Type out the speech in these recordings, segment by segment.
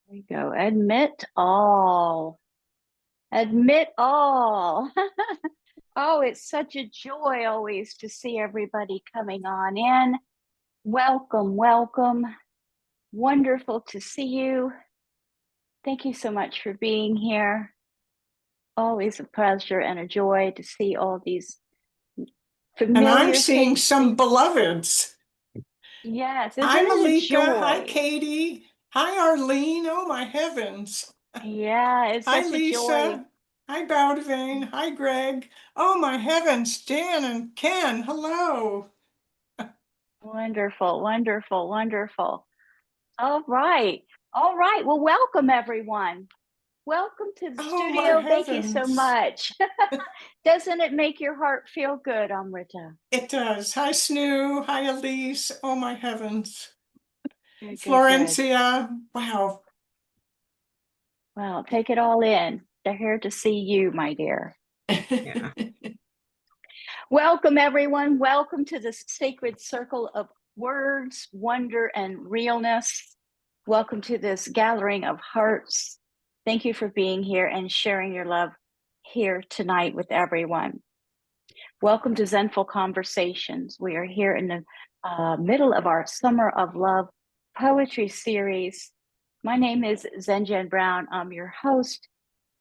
we go. Admit all. Admit all. Oh, it's such a joy always to see everybody coming on in. Welcome, welcome. Wonderful to see you. Thank you so much for being here. Always a pleasure and a joy to see all these And I'm familiar seeing faces. some beloveds. Yes, isn't Hi, it a Malika. Hi, joy? Katie. Hi, Arlene. Oh, my heavens. Yeah, it's Hi, such a joy. Lisa. Hi, Bowdivane. Hi, Greg. Oh, my heavens. Jan and Ken. Hello. Wonderful, wonderful, wonderful. All right. All right. Well, welcome everyone. Welcome to the Oh, my studio. Thank you so heavens. much. Doesn't it make your heart feel good, Amrita? It does. Hi, Snoo. Hi, Elise. Oh, my heavens. Good, good, good. Florencia. Wow. Well, take it all in. They're here to see you, my dear. Yeah. Welcome, everyone. Welcome to this sacred circle of words, wonder, and realness. Welcome to this gathering of hearts. Thank you for being here and sharing your love here tonight with everyone. Welcome to Zenful Conversations. We are here in the middle of our Summer of Love poetry series. My name is ZenJen Brown. I'm your host,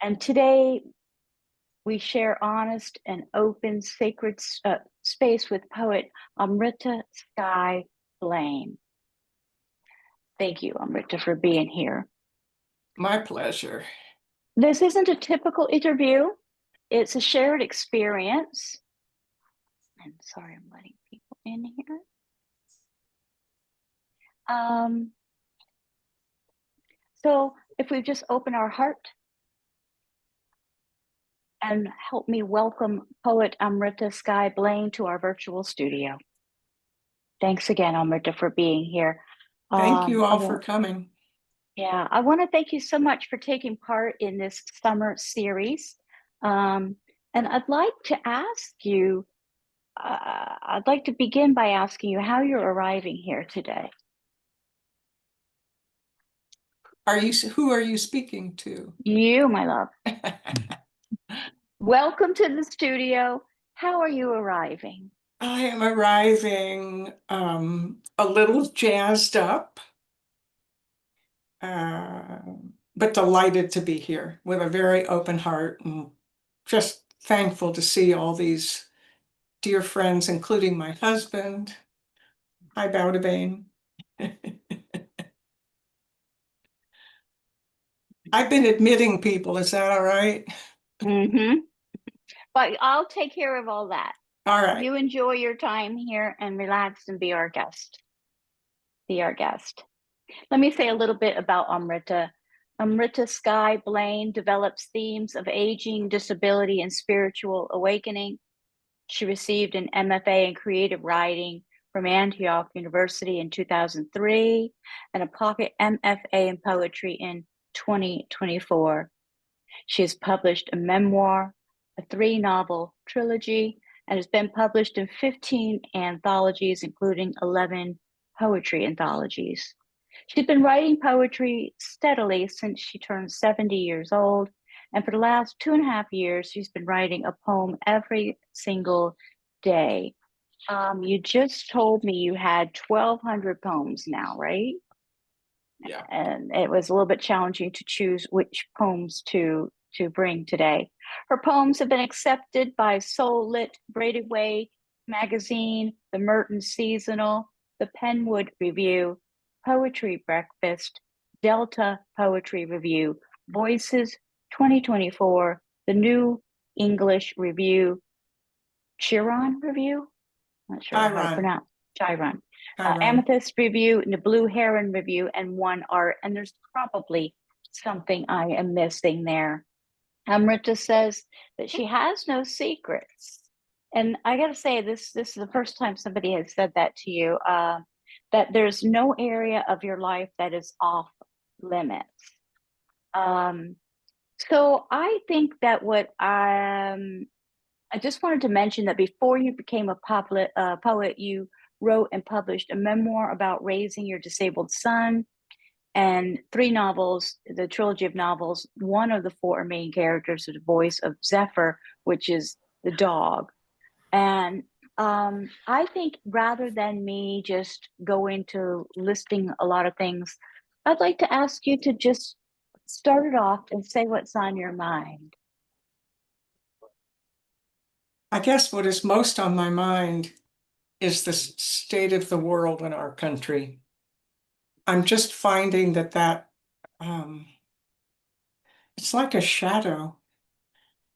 and today we share honest and open sacred space with poet Amrita Skye Blaine. Thank you, Amrita, for being here. My pleasure. This isn't a typical interview. It's a shared experience. And sorry, I'm letting people in here. So if we just open our heart and help me welcome poet Amrita Skye Blaine to our virtual studio. Thanks again, Amrita, for being here. Thank you I all for want, coming. yeah, I want to thank you so much for taking part in this summer series. And I'd like to ask you, I'd like to begin by asking you how you're arriving here today. Who are you speaking to? You, my love. Welcome to the studio. How are you arriving? I am arriving a little jazzed up, uh, but delighted to be here with a very open heart and just thankful to see all these dear friends, including my husband. Hi, Bowdivane. I've been admitting people. Is that all right? Mm-hmm. But I'll take care of all that. All right. You enjoy your time here and relax and be our guest. Be our guest. Let me say a little bit about Amrita. Amrita Skye Blaine develops themes of aging, disability, and spiritual awakening. She received an MFA in creative writing from Antioch University in 2003 and a pocket MFA in poetry in 2024. She has published a memoir, a three-novel trilogy, and has been published in 15 anthologies, including 11 poetry anthologies. She's been writing poetry steadily since she turned 70 years old, and for the last 2.5 years, she's been writing a poem every single day. You just told me you had 1,200 poems now, right? Yeah. And it was a little bit challenging to choose which poems to bring today. Her poems have been accepted by Soul Lit, Braided Way magazine, the Merton Seasonal, the Penwood Review, Poetry Breakfast, Delta Poetry Review, Voices 2024, the New English Review, Chiron Review. Not sure how to Chiron. pronounce Chiron. Chiron. Amethyst Review, and the Blue Heron Review, and One Art. And there's probably something I am missing there. Amrita says that she has no secrets. And I got to say, this is the first time somebody has said that to you, that there's no area of your life that is off limits. Um, so I think that what I just wanted to mention that before you became a poet, you wrote and published a memoir about raising your disabled son. and 3 novels, the trilogy of novels. One of the 4 main characters is the voice of Zephyr, which is the dog. And I think rather than me just go into listing a lot of things, I'd like to ask you to just start it off and say what's on your mind. I guess what is most on my mind is the state of the world in our country. I'm just finding that it's like a shadow,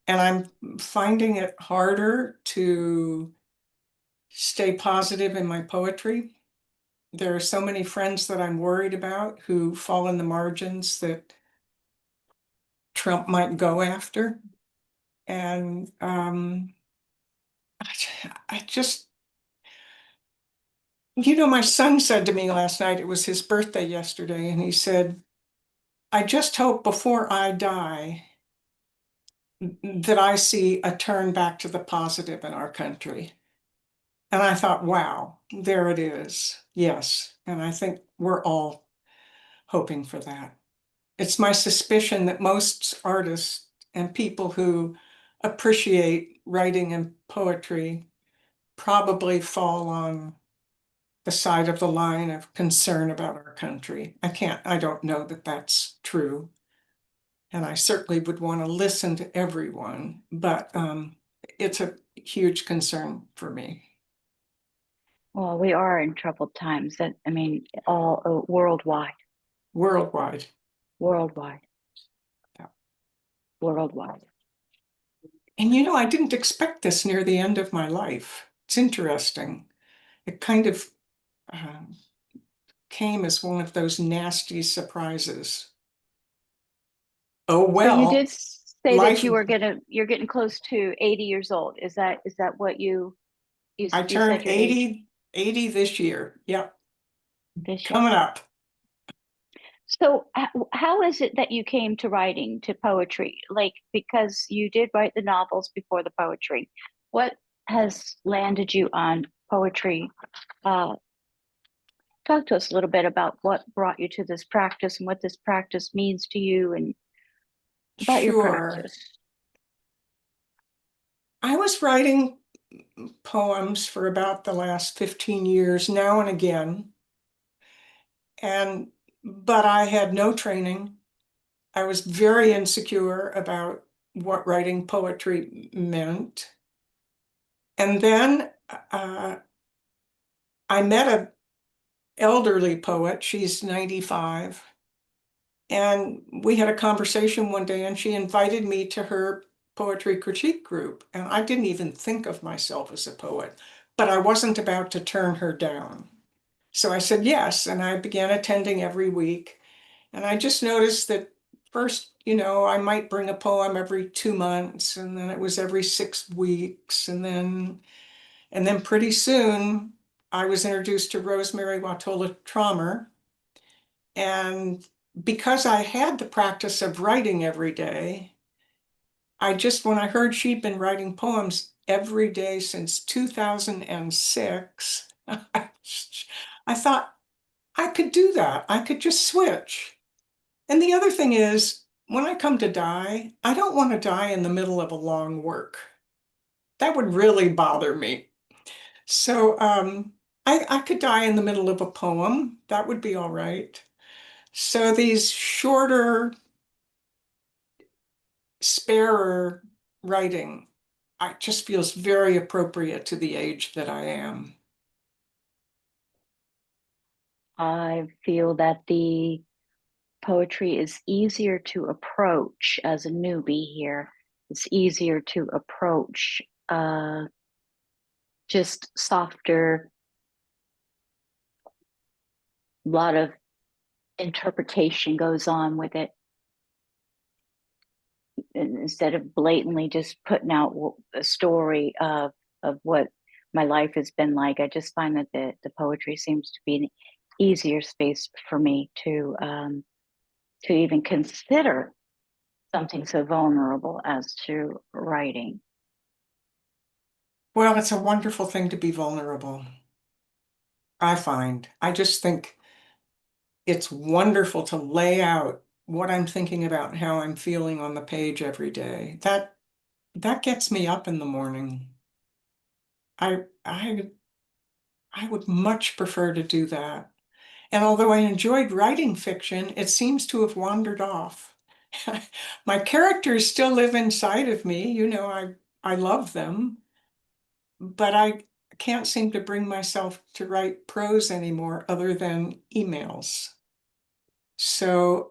and I'm finding it harder to stay positive in my poetry. There are so many friends that I'm worried about who fall in the margins that Trump might go after. And I just, my son said to me last night, it was his birthday yesterday, and he said, I just hope before I die that I see a turn back to the positive in our country. And I thought, wow, there it is. Yes. And I think we're all hoping for that. It's my suspicion that most artists and people who appreciate writing and poetry probably fall on the side of the line of concern about our country. I don't know that that's true. And I certainly would want to listen to everyone, but it's a huge concern for me. Well, we are in troubled times. That I mean, all worldwide, Worldwide. worldwide, Yeah. worldwide. And I didn't expect this near the end of my life. It's interesting. It kind of came as one of those nasty surprises. Oh, So you well, did say that life, you're getting close to 80 years old. Is that what I you turned said your age 80 this year. Yep, this year? coming up. So how is it that you came to writing, to poetry? Like, because you did write the novels before the poetry. What has landed you on poetry? Uh, Talk to us a little bit about what brought you to this practice and what this practice means to you and about your Sure. practice. I was writing poems for about the last 15 years, now and again. But I had no training. I was very insecure about what writing poetry meant. And then I met an elderly poet. She's 95. And we had a conversation one day, and she invited me to her poetry critique group. And I didn't even think of myself as a poet, but I wasn't about to turn her down. So I said yes, and I began attending every week. And I just noticed that first, I might bring a poem every 2 months, and then it was every 6 weeks, and then pretty soon I was introduced to Rosemary Watola Traumer. And because I had the practice of writing every day, when I heard she'd been writing poems every day since 2006, I thought I could do that. I could just switch. And the other thing is, when I come to die, I don't want to die in the middle of a long work. That would really bother me. So I could die in the middle of a poem. That would be all right. So these shorter, sparer writing, just feels very appropriate to the age that I am. I feel that the poetry is easier to approach as a newbie here. It's easier to approach, just softer, a lot of interpretation goes on with it. And instead of blatantly just putting out a story of what my life has been like, I just find that the poetry seems to be an easier space for me to even consider something so vulnerable as to writing. Well, it's a wonderful thing to be vulnerable, I find. I just think it's wonderful to lay out what I'm thinking about and how I'm feeling on the page every day. That gets me up in the morning. I would much prefer to do that. And although I enjoyed writing fiction, it seems to have wandered off. My characters still live inside of me, I love them, but I can't seem to bring myself to write prose anymore other than emails. So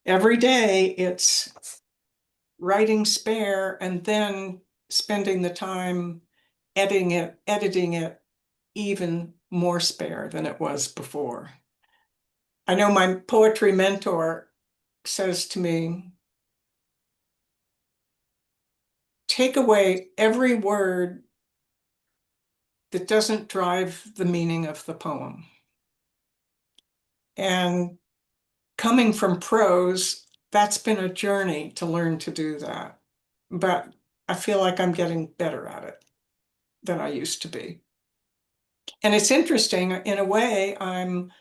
every day it's writing spare and then spending the time editing it even more spare than it was before. I know my poetry mentor says to me, take away every word that doesn't drive the meaning of the poem. And coming from prose, that's been a journey to learn to do that. But I feel like I'm getting better at it than I used to be. And it's interesting, in a way, I'm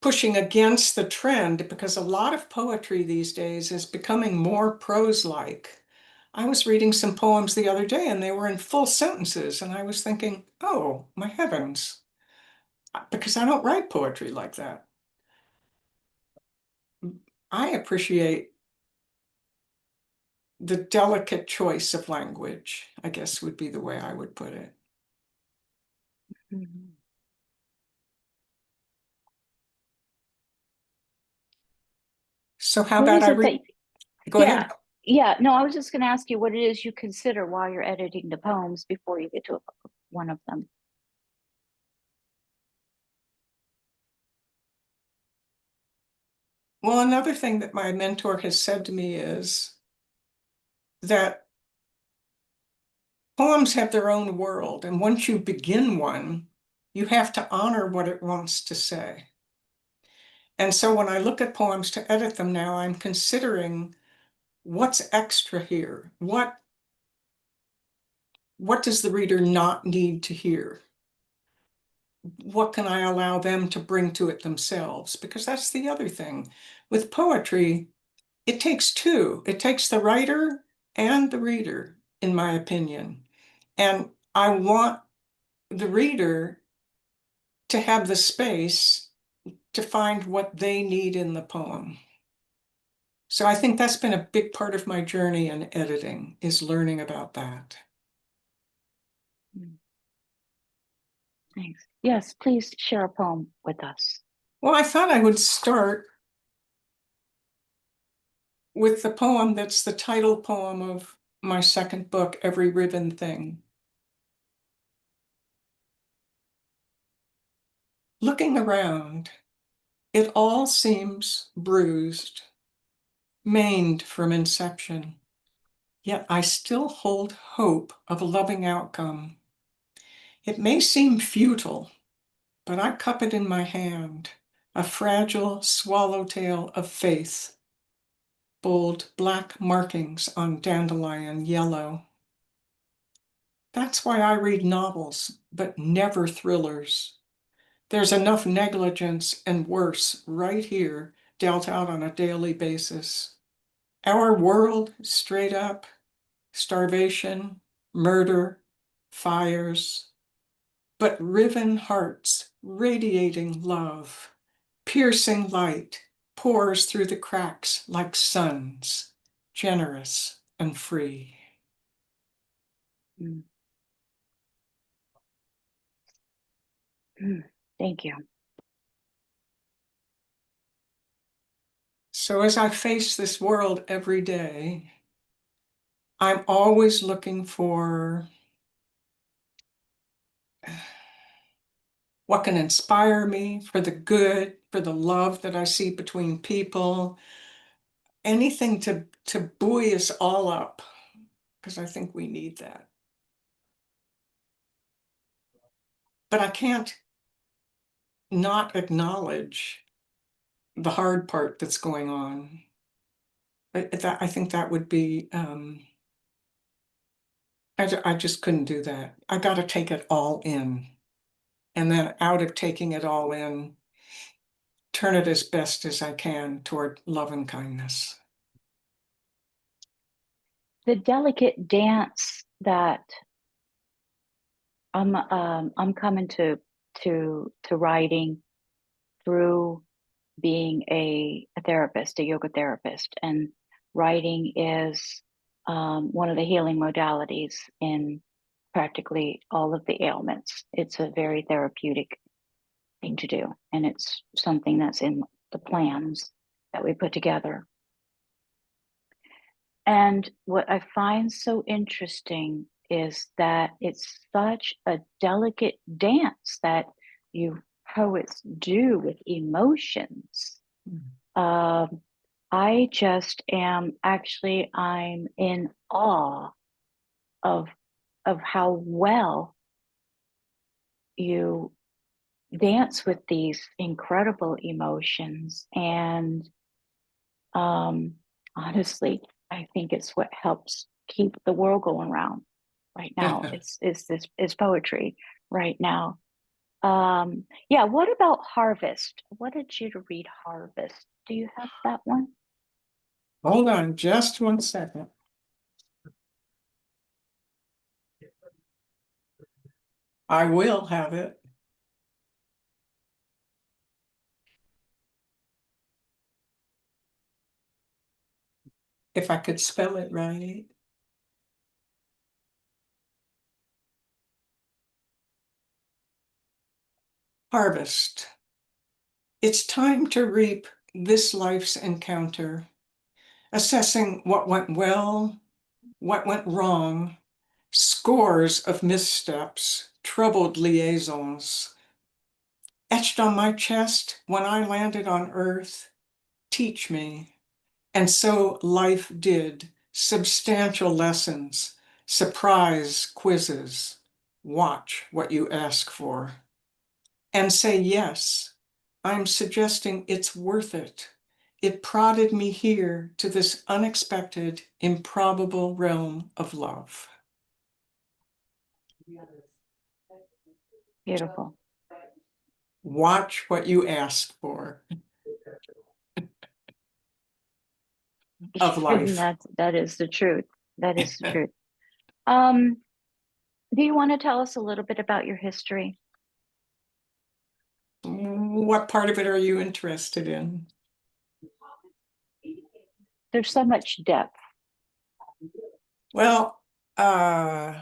pushing against the trend because a lot of poetry these days is becoming more prose-like. I was reading some poems the other day and they were in full sentences, and I was thinking, oh, my heavens, because I don't write poetry like that. I appreciate the delicate choice of language, I guess would be the way I would put it. Mhm. So how What about is I it read? that, Go yeah, ahead. yeah, no, I was just going to ask you what it is you consider while you're editing the poems before you get to one of them. Well, another thing that my mentor has said to me is that poems have their own world, and once you begin one, you have to honor what it wants to say. And so when I look at poems to edit them now, I'm considering what's extra here. What does the reader not need to hear? What can I allow them to bring to it themselves? Because that's the other thing. With poetry, it takes two. It takes the writer and the reader, in my opinion. And I want the reader to have the space to find what they need in the poem. So I think that's been a big part of my journey in editing, is learning about that. Mm, thanks. Yes, please share a poem with us. Well, I thought I would start with the poem that's the title poem of my second book, Every Ribbon Thing. Looking around, it all seems bruised, maimed from inception, yet I still hold hope of a loving outcome. It may seem futile, but I cup it in my hand, a fragile swallowtail of faith, bold black markings on dandelion yellow. That's why I read novels, but never thrillers. There's enough negligence and worse right here, dealt out on a daily basis. Our world, straight up, starvation, murder, fires, but riven hearts, radiating love, piercing light, pours through the cracks like suns, generous and free. Mm. Mm, thank you. So as I face this world every day, I'm always looking for what can inspire me, for the good, for the love that I see between people, anything to buoy us all up, because I think we need that. But I can't not acknowledge the hard part that's going on. I think that would be, I just couldn't do that. I got to take it all in. and then out of taking it all in, turn it as best as I can toward love and kindness. The delicate dance that I'm coming to writing through being a therapist, a yoga therapist, and writing is one of the healing modalities in practically all of the ailments. It's a very therapeutic thing to do, and it's something that's in the plans that we put together. And what I find so interesting is that it's such a delicate dance that you poets do with emotions. Um, I just am actually, I'm in awe of how well you dance with these incredible emotions. And honestly, I think it's what helps keep the world going round right now. It's poetry right now. Yeah, what about Harvest? What did you to read Harvest? Do you have that one? Hold on just 1 second. I will have it. If I could spell it right. Harvest. It's time to reap this life's encounter, assessing what went well, what went wrong, scores of missteps, troubled liaisons. Etched on my chest when I landed on earth, teach me. And so life did, substantial lessons, surprise quizzes. Watch what you ask for. And say yes. I'm suggesting it's worth it. It prodded me here to this unexpected, improbable realm of love. Beautiful. Watch what you ask for of life. That is the truth. That is the truth. Um, do you want to tell us a little bit about your history? What part of it are you interested in? There's so much depth. Well, so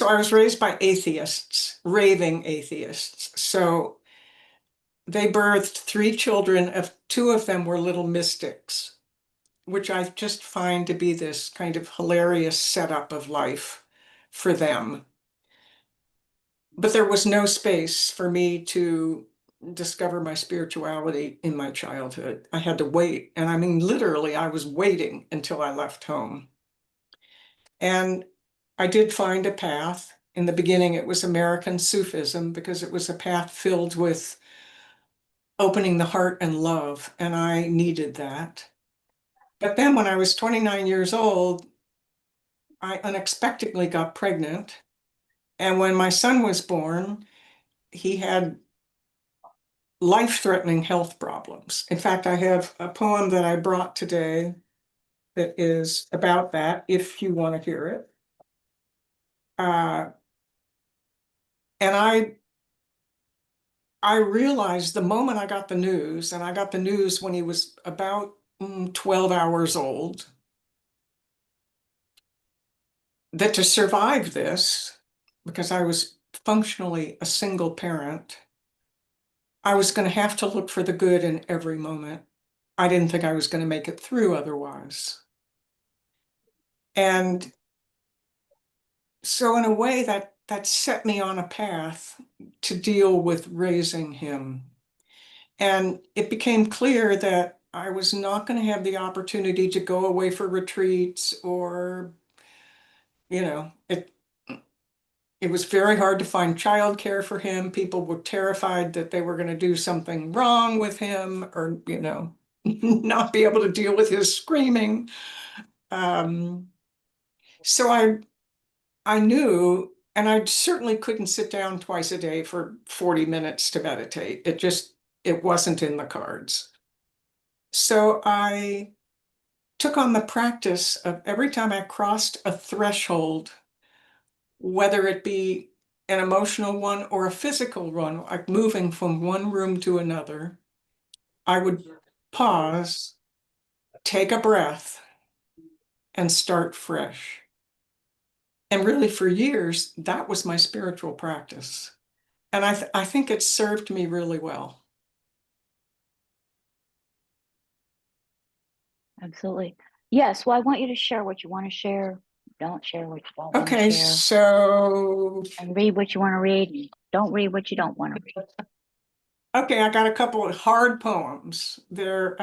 I was raised by atheists, raving atheists. So they birthed 3 children, of 2 of them were little mystics, which I just find to be this kind of hilarious setup of life for them. But there was no space for me to discover my spirituality in my childhood. I had to wait. And I mean, literally, I was waiting until I left home. And I did find a path. In the beginning, it was American Sufism because it was a path filled with opening the heart and love. And I needed that. But then when I was 29 years old, I unexpectedly got pregnant. And when my son was born, he had life-threatening health problems. In fact, I have a poem that I brought today that is about that, if you want to hear it. And I realized the moment I got the news, and I got the news when he was about 12 hours old, that to survive this, because I was functionally a single parent, I was going to have to look for the good in every moment. I didn't think I was going to make it through otherwise. And so in a way that set me on a path to deal with raising him. And it became clear that I was not going to have the opportunity to go away for retreats or, it was very hard to find childcare for him. People were terrified that they were going to do something wrong with him or, not be able to deal with his screaming. So I knew, And I certainly couldn't sit down twice a day for 40 minutes to meditate. It wasn't in the cards. So I took on the practice of every time I crossed a threshold, whether it be an emotional one or a physical one, like moving from one room to another, I would pause, take a breath, and start fresh. And really, for years, that was my spiritual practice. And I think it served me really well. Absolutely. Yes. Well, I want you to share what you want to share. Don't share what you don't want to Okay, share. so And read what you want to read. And don't read what you don't want to read. okay, I got a couple of hard poems. They're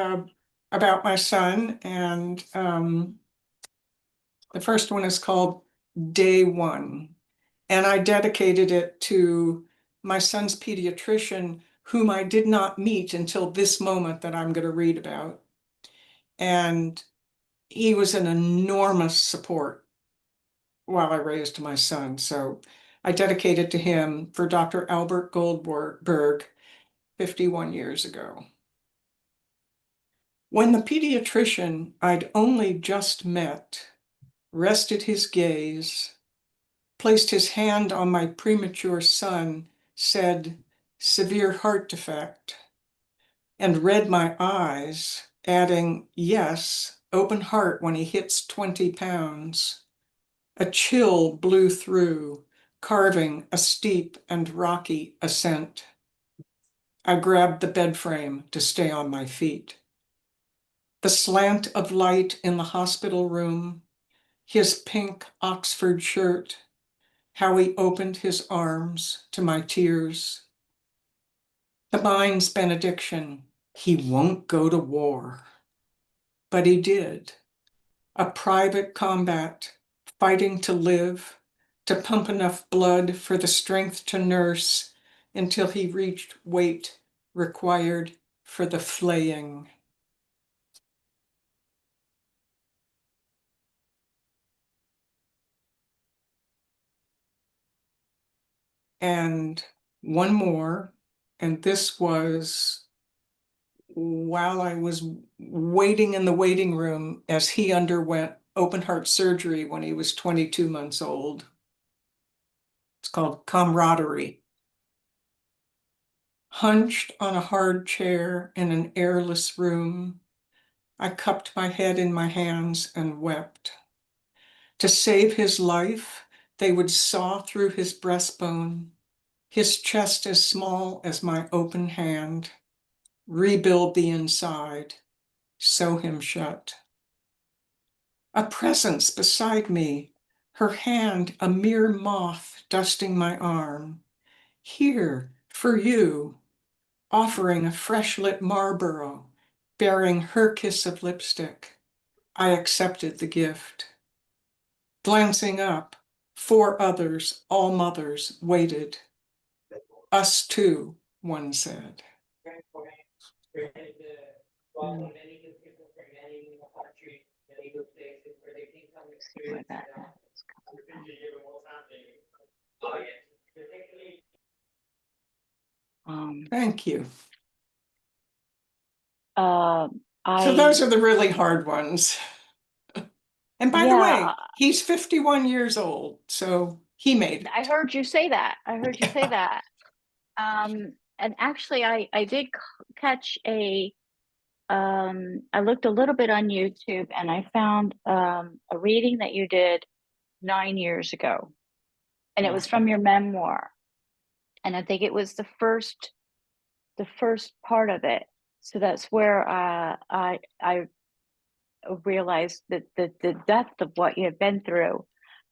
about my son, and the first one is called Day One, and I dedicated it to my son's pediatrician, whom I did not meet until this moment that I'm going to read about. And he was an enormous support while I raised my son. So I dedicated to him for Dr. Albert Goldberg 51 years ago. When the pediatrician I'd only just met rested his gaze, placed his hand on my premature son, said, "Severe heart defect," and read my eyes, adding, "Yes, open heart when he hits 20 pounds." A chill blew through, carving a steep and rocky ascent. I grabbed the bed frame to stay on my feet. The slant of light in the hospital room, his pink Oxford shirt, how he opened his arms to my tears. The mind's benediction, he won't go to war. But he did. A private combat, fighting to live, to pump enough blood for the strength to nurse until he reached weight required for the flaying. And one more, and this was while I was waiting in the waiting room as he underwent open heart surgery when he was 22 months old. It's called Camaraderie. Hunched on a hard chair in an airless room, I cupped my head in my hands and wept. To save his life, they would saw through his breastbone, his chest as small as my open hand, rebuild the inside, sew him shut. A presence beside me, her hand a mere moth dusting my arm. Here, for you, offering a fresh lit Marlboro, bearing her kiss of lipstick. I accepted the gift. Glancing up, 4 others, all mothers, waited. Us too, one said. Mm, see where that is coming from. Thank you. Uh, So I those are the really hard ones. And by the yeah, way, he's 51 years old, so he made it. I heard you say that. I heard you say that. And actually, I did catch I looked a little bit on YouTube and I found a reading that you did 9 years ago, and it was from your memoir. And I think it was the first part of it. So that's where I realized that the depth of what you had been through.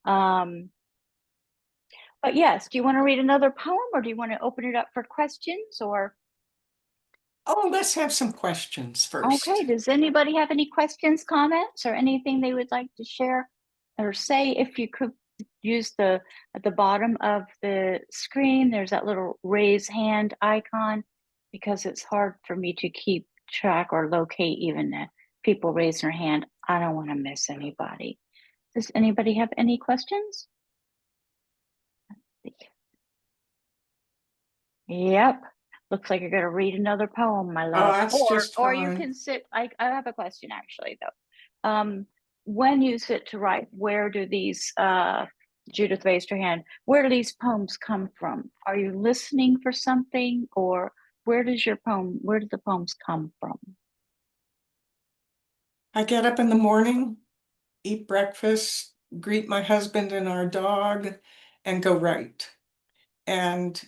But yes, do you want to read another poem, or do you want to open it up for questions? Or Oh, let's have some questions first. okay, does anybody have any questions, comments, or anything they would like to share or say? If you could use the at the bottom of the screen, there's that little raise hand icon, because it's hard for me to keep track or locate even the people raise their hand. I don't want to miss anybody. Does anybody have any questions? Yep. Looks like you're going to read another poem, my Oh, love. that's just Or you fine. can sit. I have a question actually, though. When you sit to write, where do these Judith raised her hand, where do these poems come from? Are you listening for something, or where do the poems come from? I get up in the morning, eat breakfast, greet my husband and our dog, and go write. And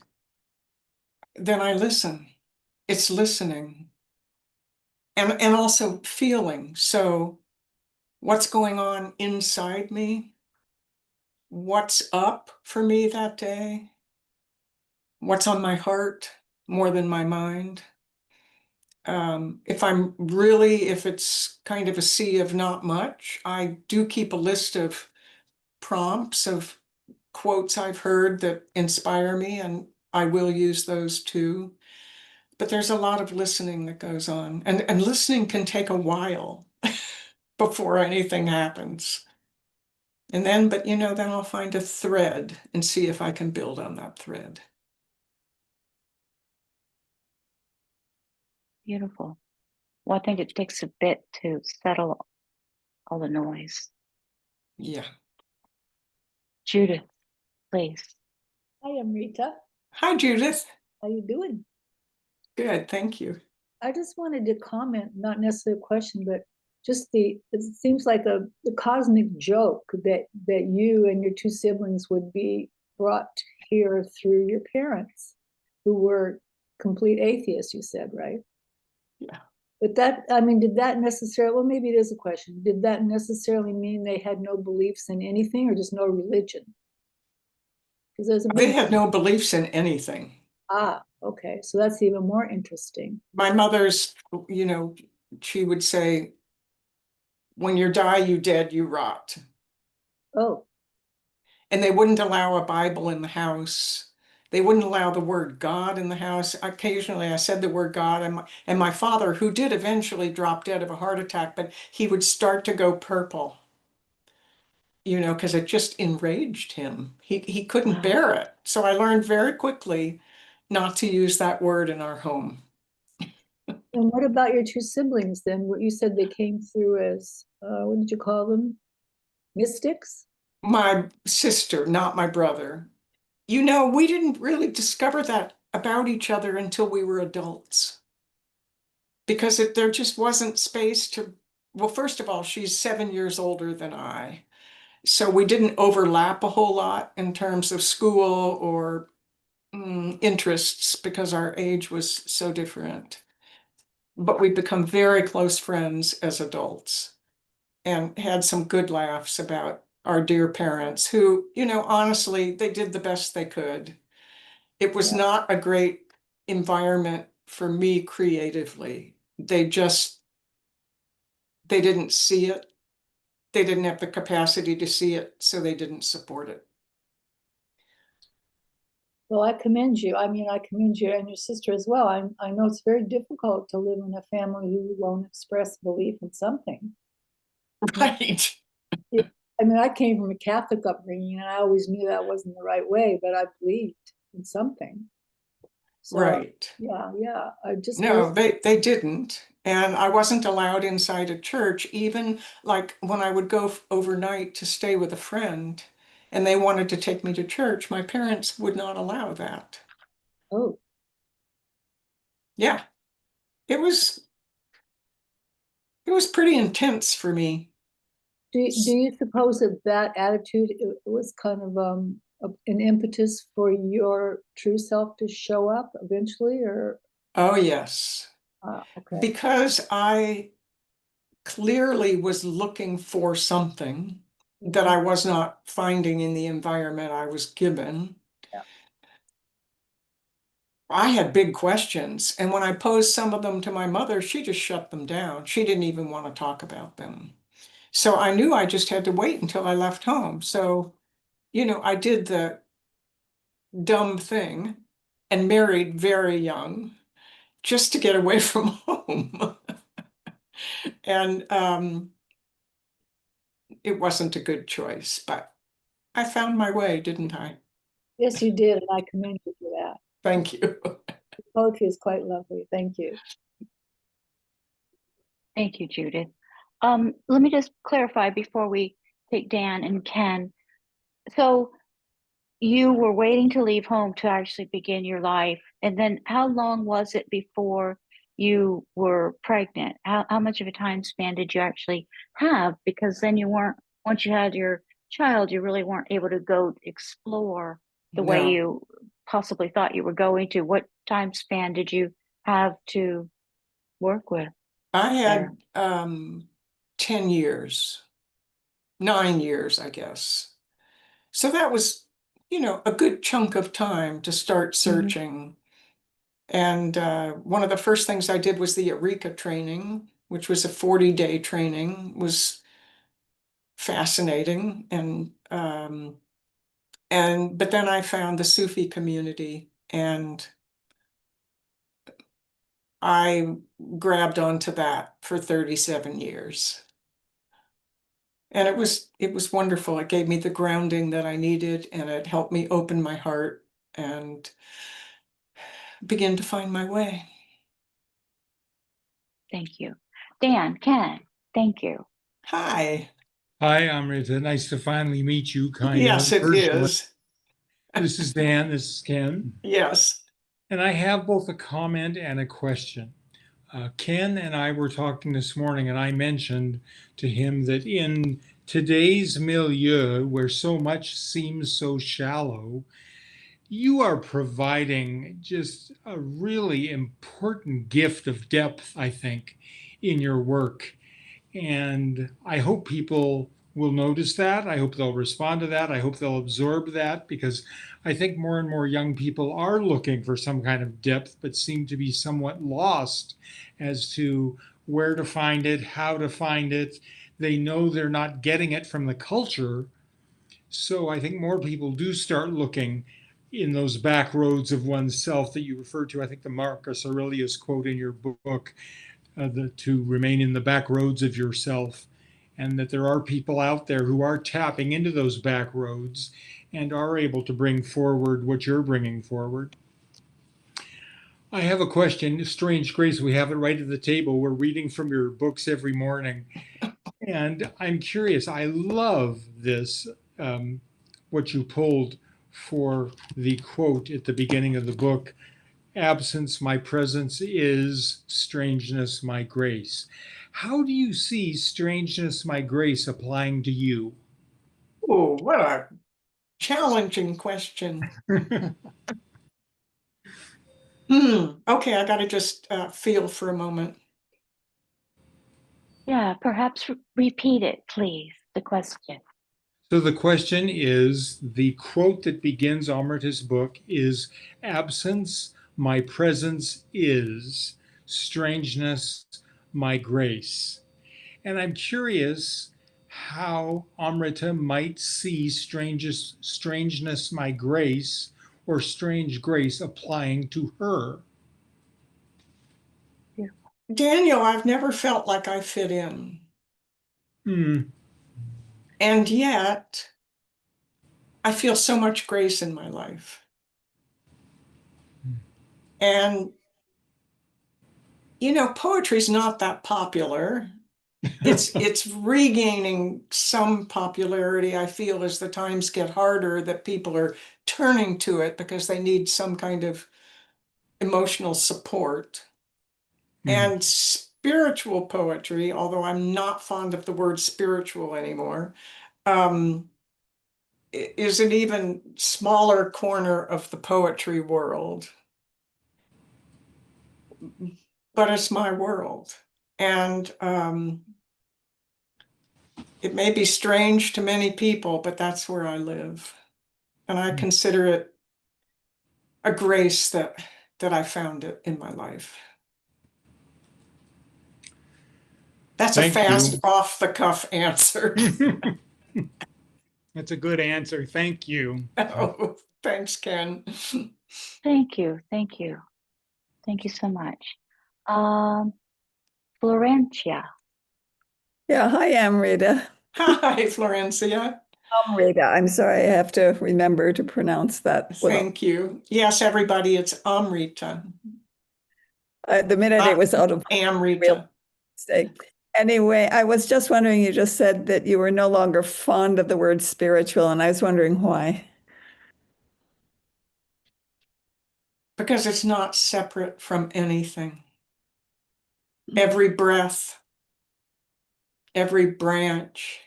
then I listen. It's listening and also feeling. So what's going on inside me? What's up for me that day? What's on my heart more than my mind? If it's kind of a sea of not much, I do keep a list of prompts of quotes I've heard that inspire me, and I will use those too. But there's a lot of listening that goes on, and listening can take a while before anything happens. And then, but then I'll find a thread and see if I can build on that thread. Beautiful. Well, I think it takes a bit to settle all the noise. Yeah. Judith, please. Hi, Amrita. Hi, Judith. How you doing? Good, thank you. I just wanted to comment, not necessarily a question, but just it seems like the cosmic joke that you and your two siblings would be brought here through your parents, who were complete atheists, you said, right? Yeah. But that, I mean, did that necessarily, well, maybe it is a question. Did that necessarily mean they had no beliefs in anything or just no religion? Because there's a They big, had no beliefs in anything. okay. So that's even more interesting. My mother's, she would say, when you die, you dead, you rot. Oh, And they wouldn't allow a Bible in the house. They wouldn't allow the word God in the house. Occasionally I said the word God, and my father, who did eventually drop dead of a heart attack, but he would start to go purple, because it just enraged him. He couldn't Wow. bear it. So I learned very quickly not to use that word in our home. and what about your two siblings then? What you said they came through as, what did you call them? Mystics? My sister, not my brother. We didn't really discover that about each other until we were adults, because there just wasn't space to, well, first of all, she's 7 years older than I. So we didn't overlap a whole lot in terms of school or interests because our age was so different. But we've become very close friends as adults and had some good laughs about our dear parents who, honestly, they did the best they could. It was Yeah. not a great environment for me creatively. They didn't see it. They didn't have the capacity to see it, so they didn't support it. Well, I commend you. I mean, I commend you and your sister as well. I know it's very difficult to live in a family who won't express belief in something. Right. Yeah. I mean, I came from a Catholic upbringing and I always knew that wasn't the right way, but I believed in something. So, Right. yeah, I just No, they didn't. And I wasn't allowed inside a church, even like when I would go overnight to stay with a friend and they wanted to take me to church, my parents would not allow that. oh, Yeah, it was it was pretty intense for me. do you suppose that that attitude was kind of an impetus for your true self to show up eventually, or Oh, yes. okay, Because I clearly was looking for something that mhm, I was not finding in the environment I was given. yeah. I had big questions, and when I posed some of them to my mother, she just shut them down. She didn't even want to talk about them. So I knew I just had to wait until I left home. So, I did the dumb thing and married very young just to get away from home. And it wasn't a good choice, but I found my way, didn't I? Yes, you did, and I commend you for that. Thank you. Poetry is quite lovely. Thank you. Thank you, Judith. Let me just clarify before we take Dan and Ken. So you were waiting to leave home to actually begin your life. And then how long was it before you were pregnant? How much of a time span did you actually have? Because then you weren't, once you had your child, you really weren't able to go explore the way No. you possibly thought you were going to. What time span did you have to work with? I there? had 10 years, 9 years, I guess. So that was, a good chunk of time to start searching. And one of the first things I did was the Eureka training, which was a 40-day training. It was fascinating. But then I found the Sufi community, and I grabbed onto that for 37 years. And it was wonderful. It gave me the grounding that I needed, and it helped me open my heart and begin to find my way. Thank you. Dan, Ken, thank you. Hi. Hi, Amrita. Nice to finally meet you, Yes, it personally. is. This is Dan. This is Ken. Yes. And I have both a comment and a question. Ken and I were talking this morning, and I mentioned to him that in today's milieu, where so much seems so shallow, you are providing just a really important gift of depth, I think, in your work. And I hope people will notice that. I hope they'll respond to that. I hope they'll absorb that, because I think more and more young people are looking for some kind of depth, but seem to be somewhat lost as to where to find it, how to find it. They know they're not getting it from the culture. So I think more people do start looking in those back roads of oneself that you referred to. I think the Marcus Aurelius quote in your book, to remain in the back roads of yourself, and that there are people out there who are tapping into those back roads and are able to bring forward what you're bringing forward. I have a question. Strange Grace, we have it right at the table. We're reading from your books every morning. And I'm curious, I love this, what you pulled for the quote at the beginning of the book: absence, my presence is; strangeness, my grace. How do you see strangeness, my grace applying to you? Oh, what a challenging question. Okay, I got to just feel for a moment. Yeah, perhaps repeat it, please, the question. So the question is, the quote that begins Amrita's book is, absence, my presence is; strangeness, my grace. And I'm curious how Amrita might see strangeness, my grace, or strange grace applying to her. Daniel, I've never felt like I fit in. And yet, I feel so much grace in my life. And, poetry's not that popular. It's regaining some popularity, I feel, as the times get harder, that people are turning to it because they need some kind of emotional support. And spiritual poetry, although I'm not fond of the word spiritual anymore, is an even smaller corner of the poetry world. But it's my world. And it may be strange to many people, but that's where I live. And I consider it a grace that I found it in my life. That's a fast, off-the-cuff answer. That's a good answer. Thank you. Oh, thanks, Ken. Thank you. Thank you. Thank you so much. Florencia. Yeah, hi, Amrita. Hi, Florencia. Amrita. I'm sorry, I have to remember to pronounce that. Thank you. Yes, everybody, it's Amrita. The minute it was out of real Amrita. mistake. Anyway, I was just wondering, you just said that you were no longer fond of the word spiritual, and I was wondering why. Because it's not separate from anything. Every breath, every branch,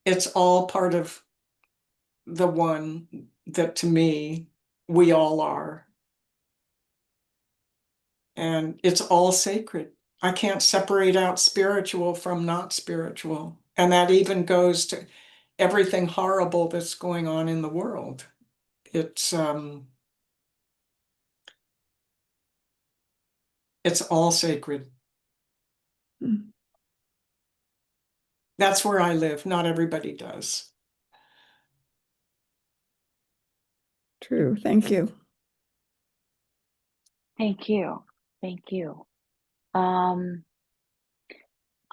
it's all part of the one that, to me, we all are. And it's all sacred. I can't separate out spiritual from not spiritual. And that even goes to everything horrible that's going on in the world. It's all sacred. Mm. That's where I live. Not everybody does. True. Thank you. Thank you. Thank you. I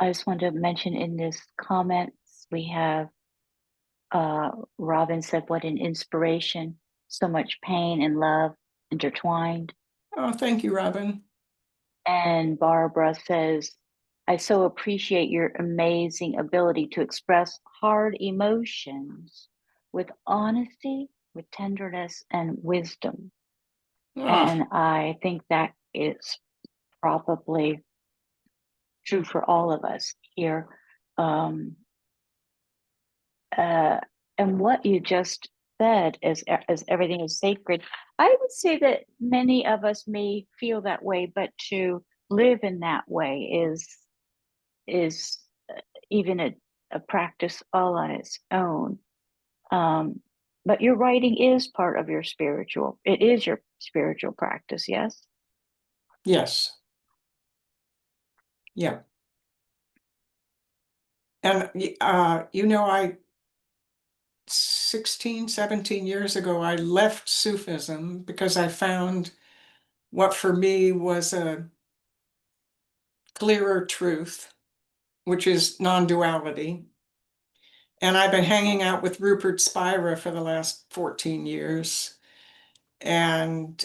just wanted to mention in this comments, we have Robin said, what an inspiration. So much pain and love intertwined. Oh, thank you, Robin. And Barbara says, I so appreciate your amazing ability to express hard emotions with honesty, with tenderness, and wisdom. Ah, And I think that is probably true for all of us here. And what you just said as everything is sacred, I would say that many of us may feel that way, but to live in that way is even a practice all on its own. But your writing is part of your spiritual. It is your spiritual practice, yes? yes. Yeah. And, I 16, 17 years ago, I left Sufism because I found what for me was a clearer truth, which is non-duality. And I've been hanging out with Rupert Spira for the last 14 years. And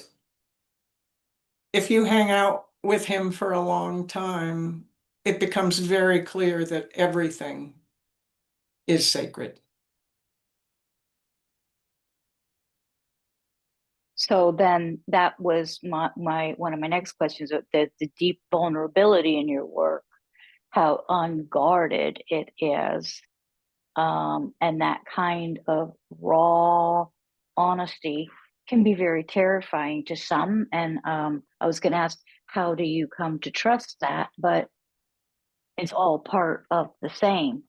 if you hang out with him for a long time, it becomes very clear that everything is sacred. So then that was my one of my next questions, the deep vulnerability in your work, how unguarded it is, and that kind of raw honesty can be very terrifying to some. And I was going to ask, how do you come to trust that? But it's all part of the same,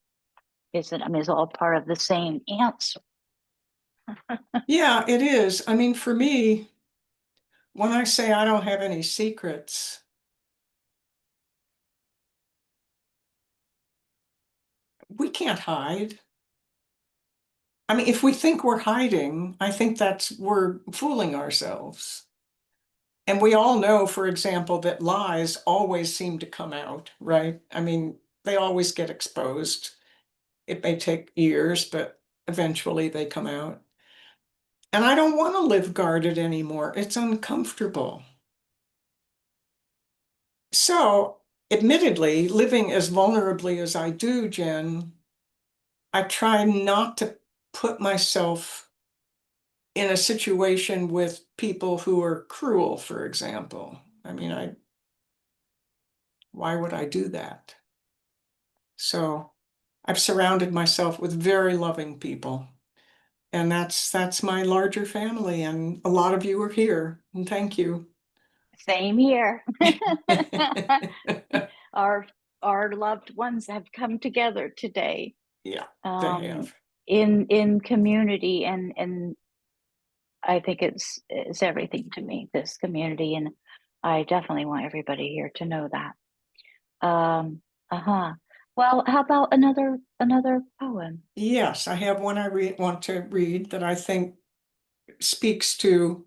isn't it? I mean, it's all part of the same answer. Yeah, it is. I mean, for me, when I say I don't have any secrets, we can't hide. I mean, if we think we're hiding, I think we're fooling ourselves. And we all know, for example, that lies always seem to come out, right? I mean, they always get exposed. It may take years, but eventually they come out. And I don't want to live guarded anymore. It's uncomfortable. So, admittedly, living as vulnerably as I do, Jen, I try not to put myself in a situation with people who are cruel, for example. I mean, why would I do that? So I've surrounded myself with very loving people. And that's my larger family. And a lot of you are here. And thank you. Same here. our our loved ones have come together today. Yeah, they have. In community, and I think it's everything to me, this community, and I definitely want everybody here to know that. Uh-huh. Well, how about another poem? Yes, I have one I want to read that I think speaks to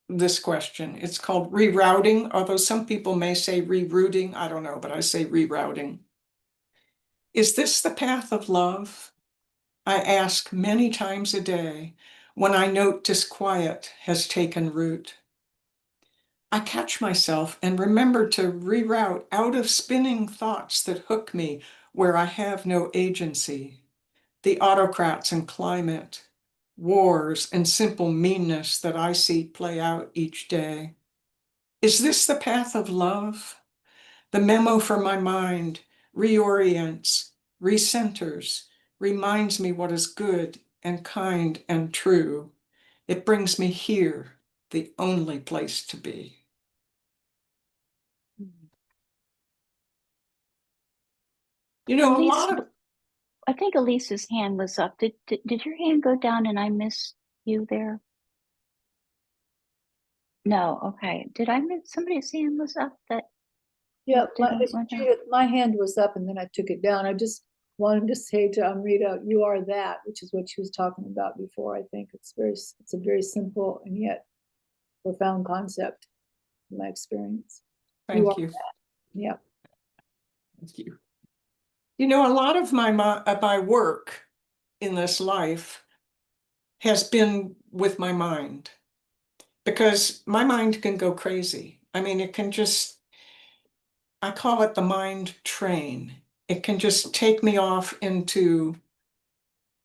this question. It's called Rerouting, although some people may say rerouting. I don't know, but I say rerouting. Is this the path of love? I ask many times a day when I note disquiet has taken root. I catch myself and remember to reroute out of spinning thoughts that hook me where I have no agency. The autocrats and climate, wars and simple meanness that I see play out each day. Is this the path of love? The memo for my mind reorients, recenters, reminds me what is good and kind and true. It brings me here, the only place to be. You know, a Elise, lot of, I think Elise's hand was up. Did your hand go down and I miss you there? No, okay. Did I miss somebody's hand was up that Yeah, didn't went down? Judith, my hand was up and then I took it down. I just wanted to say to Amrita, you are that, which is what she was talking about before. I think it's a very simple and yet profound concept in my experience. thank you. Yeah. Thank you. You know, a lot of my work in this life has been with my mind, because my mind can go crazy. I mean, it can just, I call it the mind train. It can just take me off into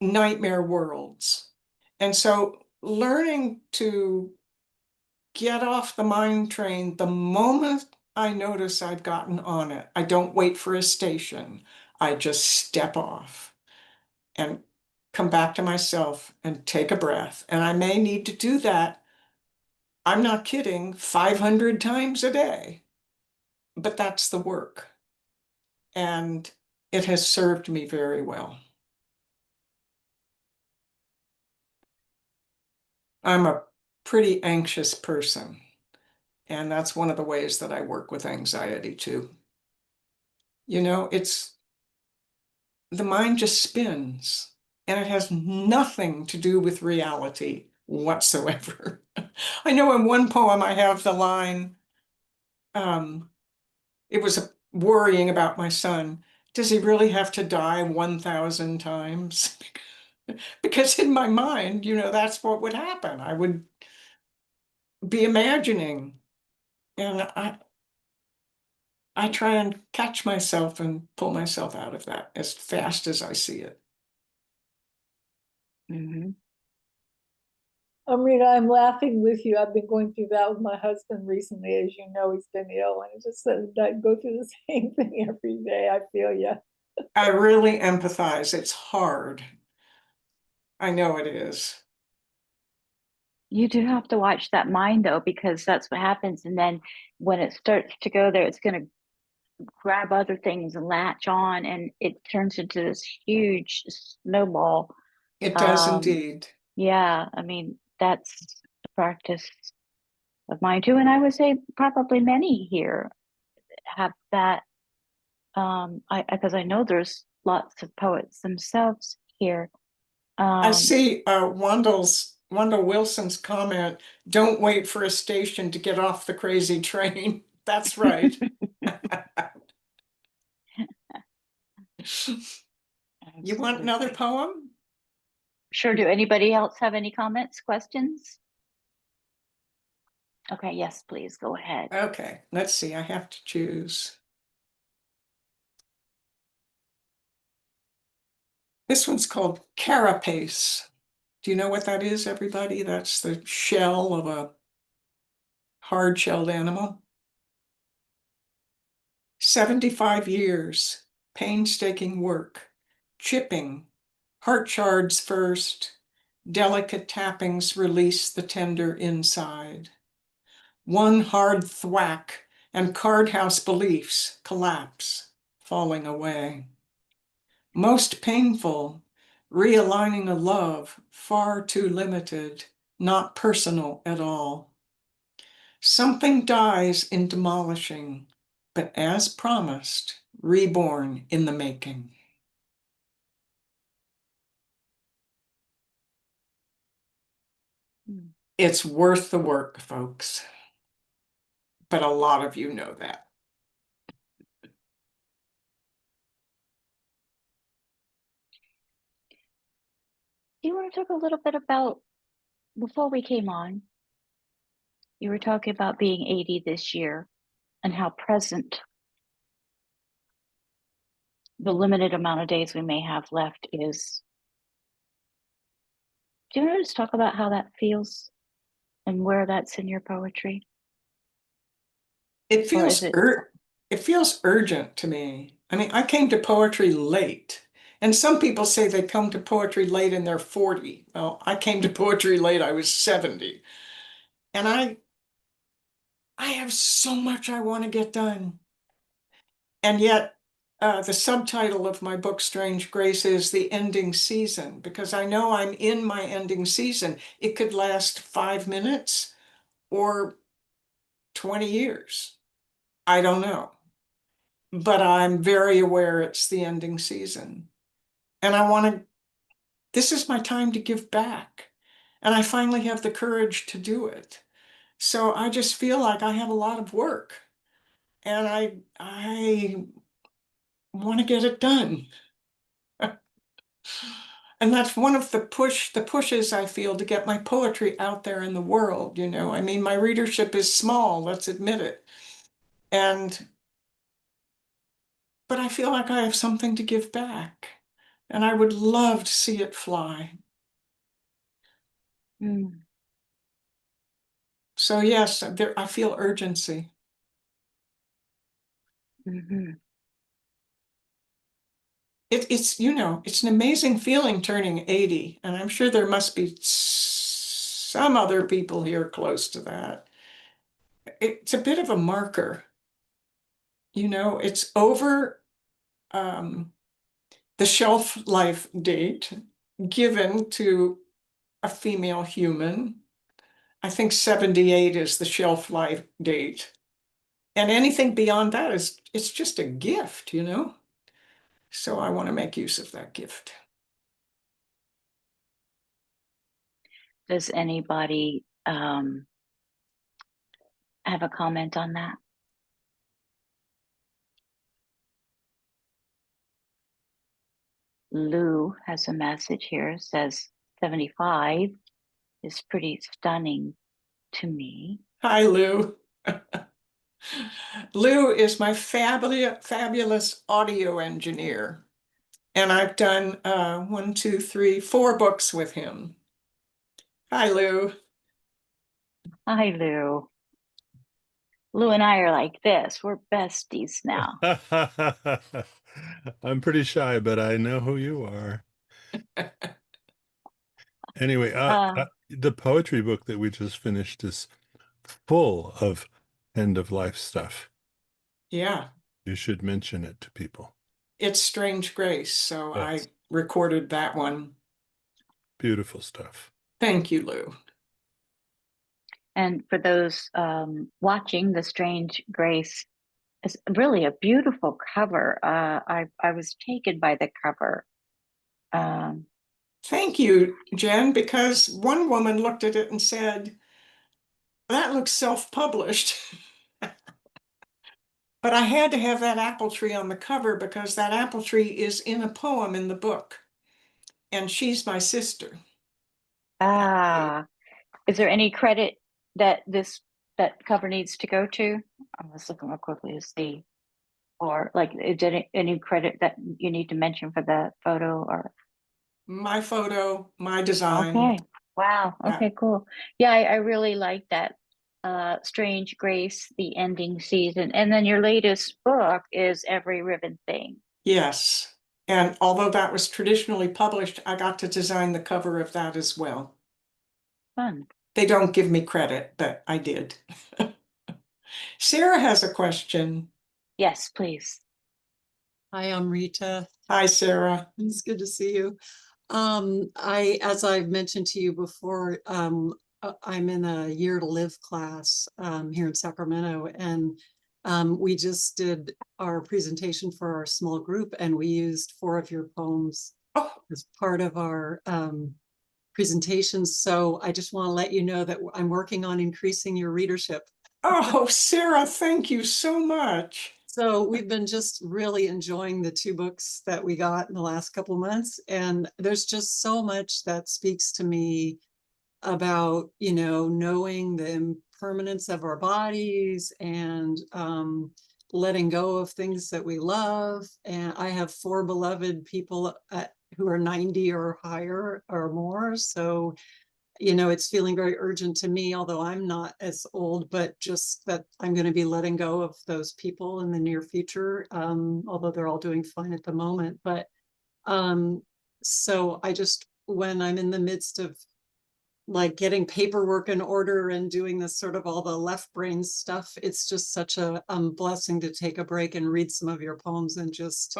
nightmare worlds. And so learning to get off the mind train the moment I notice I've gotten on it. I don't wait for a station. I just step off and come back to myself and take a breath. And I may need to do that, I'm not kidding, 500 times a day. But that's the work. And it has served me very well. I'm a pretty anxious person. And that's one of the ways that I work with anxiety too. You know, the mind just spins, and it has nothing to do with reality whatsoever. I know in one poem I have the line, it was worrying about my son. Does he really have to die 1,000 times? Because in my mind, you know, that's what would happen. I would be imagining, and I try and catch myself and pull myself out of that as fast as I see it. Mm-hmm. Amrita, I'm laughing with you. I've been going through that with my husband recently. As you know, he's been ill, and it just says that go through the same thing every day. I feel you. I really empathize. It's hard. I know it is. You do have to watch that mind though, because that's what happens. And then when it starts to go there, it's going to grab other things and latch on, and it turns into this huge snowball. It does Um, indeed. yeah, I mean, that's a practice of mine too. And I would say probably many here have that. Because I know there's lots of poets themselves here. I see Wendell Wilson's comment, don't wait for a station to get off the crazy train. That's right. You want another poem? Sure. Do anybody else have any comments, questions? Okay, yes, please go ahead. Okay, let's see. I have to choose. This one's called carapace. Do you know what that is, everybody? That's the shell of a hard-shelled animal. 75 years, painstaking work, chipping, heart shards first, delicate tappings release the tender inside. One hard thwack and card house beliefs collapse, falling away. Most painful, realigning a love far too limited, not personal at all. Something dies in demolishing, but as promised, reborn in the making. It's worth the work, folks. But a lot of you know that. Do you want to talk a little bit about, before we came on, you were talking about being 80 this year and how present the limited amount of days we may have left is. Do you want to just talk about how that feels and where that's in your poetry? It Or feels is it? it feels urgent to me. I mean, I came to poetry late. And some people say they come to poetry late and they're 40. Well, I came to poetry late, I was 70. And I have so much I want to get done. And yet, the subtitle of my book, Strange Grace, is The Ending Season, because I know I'm in my ending season. It could last 5 minutes or 20 years. I don't know. But I'm very aware it's the ending season. And this is my time to give back. And I finally have the courage to do it. So I just feel like I have a lot of work. And I want to get it done. And that's one of the pushes I feel to get my poetry out there in the world, you know. I mean, my readership is small, let's admit it. But I feel like I have something to give back. And I would love to see it fly. Mm. So yes, I feel urgency. Mm-hmm. It's, you know, it's an amazing feeling turning 80, and I'm sure there must be some other people here close to that. It's a bit of a marker. You know, it's over the shelf life date given to a female human. I think 78 is the shelf life date. And anything beyond that it's just a gift, you know? So I want to make use of that gift. Does anybody have a comment on that? Lou has a message here, says 75 is pretty stunning to me. Hi, Lou. Lou is my fabulous audio engineer. And I've done 1, 2, 3, 4 books with him. Hi, Lou. Hi, Lou. Lou and I are like this. We're besties now. I'm pretty shy, but I know who you are. Anyway, the poetry book that we just finished is full of end of life stuff. Yeah, You should mention it to people. it's Strange Grace, so Yes. I recorded that one. Beautiful stuff. Thank you, Lou. And for those watching, The Strange Grace is really a beautiful cover. I was taken by the cover. Thank you, Jen, because one woman looked at it and said, that looks self-published. But I had to have that apple tree on the cover because that apple tree is in a poem in the book. And she's my sister. Is there any credit that that cover needs to go to? I was looking real quickly to see. Or like, is there any credit that you need to mention for the photo or? My photo, my design. Okay. Wow. Yeah. Okay, cool. Yeah, I really like that. Strange Grace, The Ending Season. And then your latest book is Every Ribbon Thing. Yes. And although that was traditionally published, I got to design the cover of that as well. Fun. They don't give me credit, but I did. Sarah has a question. Yes, please. Hi, Amrita. Hi, Sarah. It's good to see you. As I've mentioned to you before, I'm in a Year to Live class here in Sacramento, and we just did our presentation for our small group, and we used 4 of your poems as part of our presentations. So I just want to let you know that I'm working on increasing your readership. Oh, Sarah, thank you so much. So we've been just really enjoying the 2 books that we got in the last couple of months. And there's just so much that speaks to me about, knowing the impermanence of our bodies and letting go of things that we love. And I have 4 beloved people who are 90 or higher or more. So it's feeling very urgent to me, although I'm not as old, but just that I'm going to be letting go of those people in the near future, although they're all doing fine at the moment. But so when I'm in the midst of like getting paperwork in order and doing this sort of all the left brain stuff, it's just such a blessing to take a break and read some of your poems and just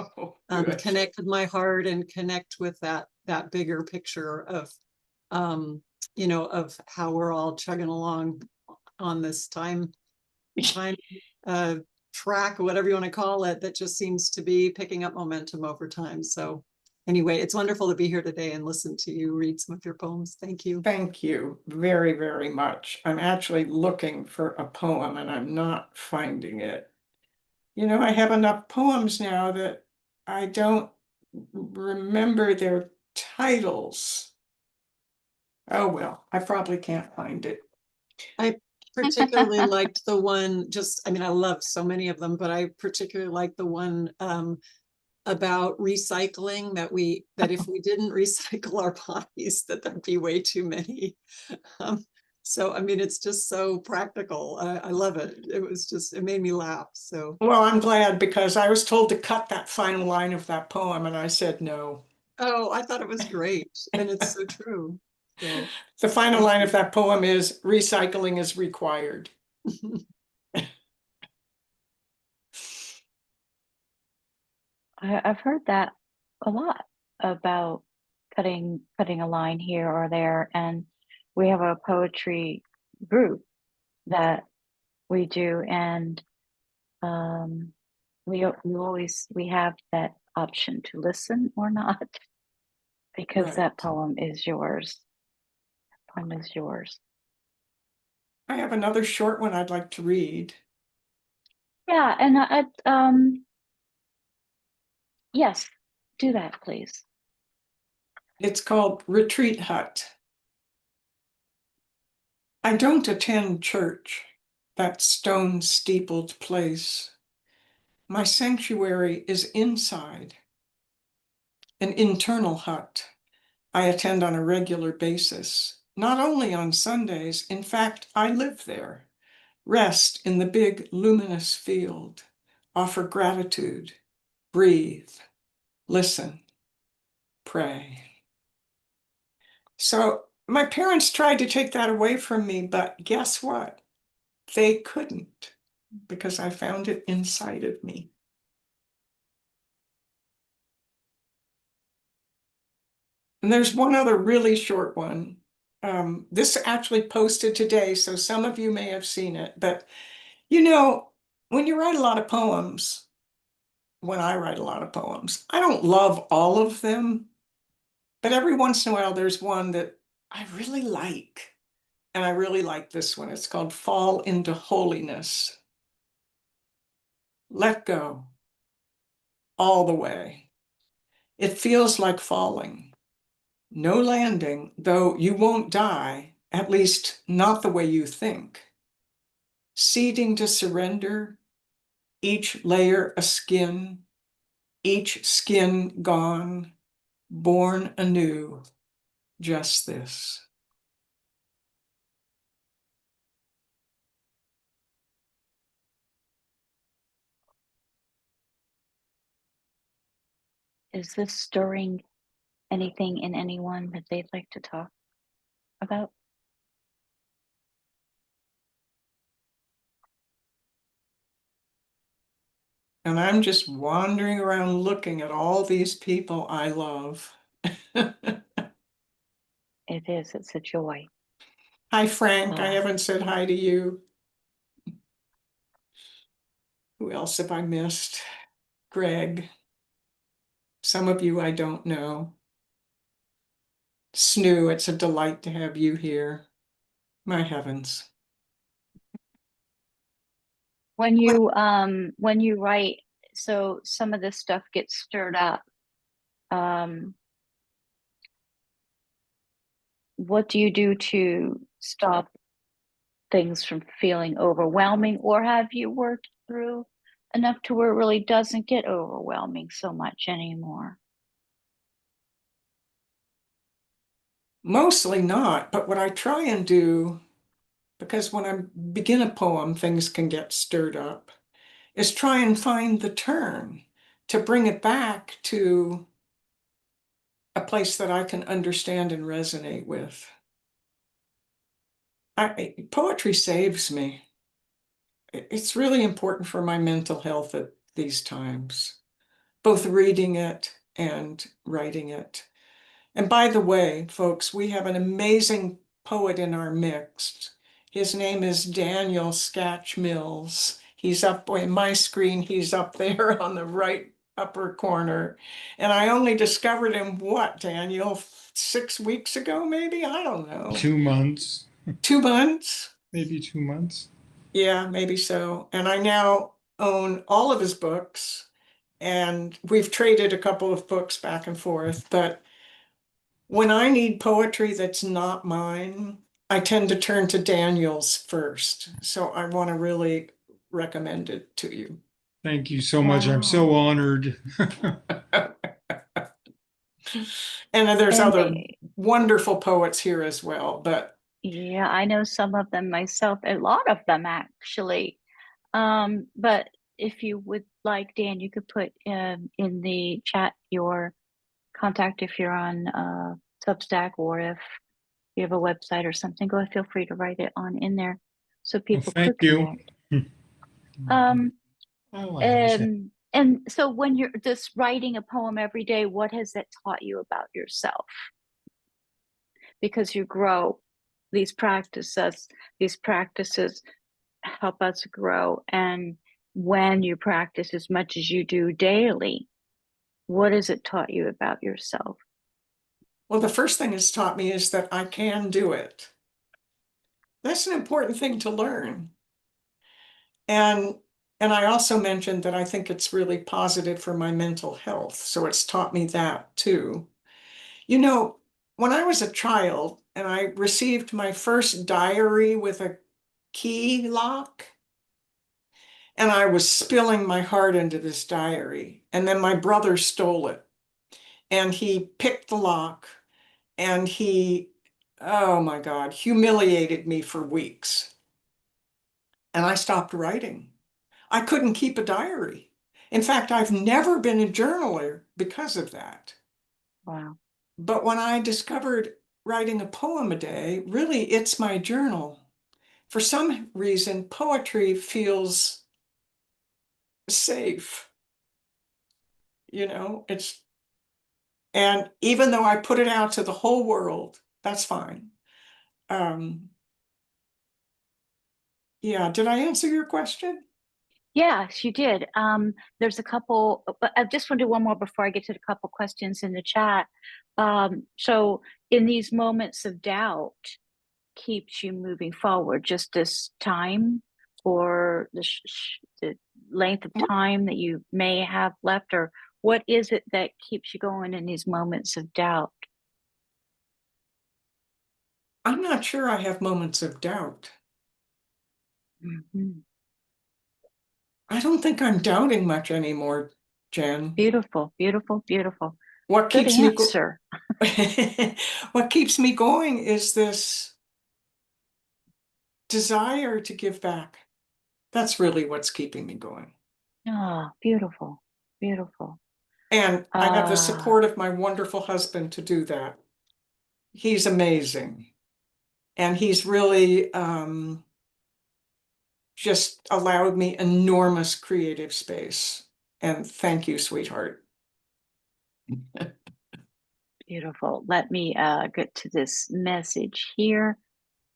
connect with my heart and connect with that bigger picture of of how we're all chugging along on this time track, or whatever you want to call it, that just seems to be picking up momentum over time. So anyway, it's wonderful to be here today and listen to you read some of your poems. Thank you. Thank you very, very much. I'm actually looking for a poem and I'm not finding it. I have enough poems now that I don't remember their titles. Oh, well, I probably can't find it. I particularly liked the one, I love so many of them, but I particularly like the one about recycling, that if we didn't recycle our bodies, that there'd be way too many. So, it's just so practical. I love it. It made me laugh. So, well, I'm glad, because I was told to cut that final line of that poem and I said no. Oh, I thought it was great. And it's so true. So, the final line of that poem is recycling is required. I've heard that a lot about cutting a line here or there, and we have a poetry group that we do, and we have that option to listen or not, because Right. that poem is yours. That poem is yours. I have another short one I'd like to read. Yeah, and yes, do that, please. It's called Retreat Hut. I don't attend church, that stone-steepled place. My sanctuary is inside, an internal hut. I attend on a regular basis, not only on Sundays. In fact, I live there. Rest in the big luminous field, offer gratitude, breathe, listen, pray. So my parents tried to take that away from me, but guess what? They couldn't, because I found it inside of me. And there's one other really short one. This actually posted today, so some of you may have seen it, but when you write a lot of poems, when I write a lot of poems, I don't love all of them, but every once in a while there's one that I really like. And I really like this one. It's called Fall into Holiness. Let go all the way. It feels like falling. No landing, though you won't die, at least not the way you think. Ceding to surrender, each layer a skin, each skin gone, born anew, just this. Is this stirring anything in anyone that they'd like to talk about? And I'm just wandering around looking at all these people I love. It's a joy. Hi, Frank. I haven't said hi to you. Who else have I missed? Greg. Some of you I don't know. Snoo, it's a delight to have you here. My heavens. when you write, so some of this stuff gets stirred up. What do you do to stop things from feeling overwhelming, or have you worked through enough to where it really doesn't get overwhelming so much anymore? Mostly not, but what I try and do, because when I begin a poem, things can get stirred up, is try and find the turn to bring it back to a place that I can understand and resonate with. Poetry saves me. It's really important for my mental health at these times, both reading it and writing it. And by the way, folks, we have an amazing poet in our mix. His name is Daniel Scatch Mills. He's up in my screen. He's up there on the right upper corner. And I only discovered him, what, Daniel, 6 weeks ago, maybe? I don't know. 2 months, 2 months? maybe 2 months. Yeah, maybe so. And I now own all of his books. And we've traded a couple of books back and forth. But when I need poetry that's not mine, I tend to turn to Daniel's first. So I want to really recommend it to you. Thank you so much. I'm so Wow. honored. And there's And other wonderful poets here as well, but yeah, I know some of them myself, a lot of them actually. But if you would like, Dan, you could put in the chat your contact if you're on Substack, or if you have a website or something, go feel free to write it on in there so Well, people thank could you. connect. Um, Oh, I understand. and so when you're just writing a poem every day, what has that taught you about yourself? Because you grow, these practices help us grow. And when you practice as much as you do daily, what has it taught you about yourself? well, the first thing it's taught me is that I can do it. That's an important thing to learn. And I also mentioned that I think it's really positive for my mental health. So it's taught me that too. You know, when I was a child and I received my first diary with a key lock, and I was spilling my heart into this diary, and then my brother stole it, and he picked the lock, and he, oh my God, humiliated me for weeks. And I stopped writing. I couldn't keep a diary. In fact, I've never been a journaler because of that. Wow. But when I discovered writing a poem a day, really it's my journal. For some reason, poetry feels safe. And even though I put it out to the whole world, that's fine. Yeah, did I answer your question? Yes, you did. There's a couple, but I just want to do one more before I get to the couple questions in the chat. So in these moments of doubt, keeps you moving forward, just this time, or the length of time that you may have left, or what is it that keeps you going in these moments of doubt? I'm not sure I have moments of doubt. Mhm. I don't think I'm doubting much anymore, Jen. Beautiful, beautiful, beautiful. What Good keeps me answer. what keeps me going is this desire to give back. That's really what's keeping me going. Oh, beautiful, beautiful. And I have the support of my wonderful husband to do that. He's amazing. And he's really just allowed me enormous creative space. And thank you, sweetheart. Beautiful. Let me get to this message here.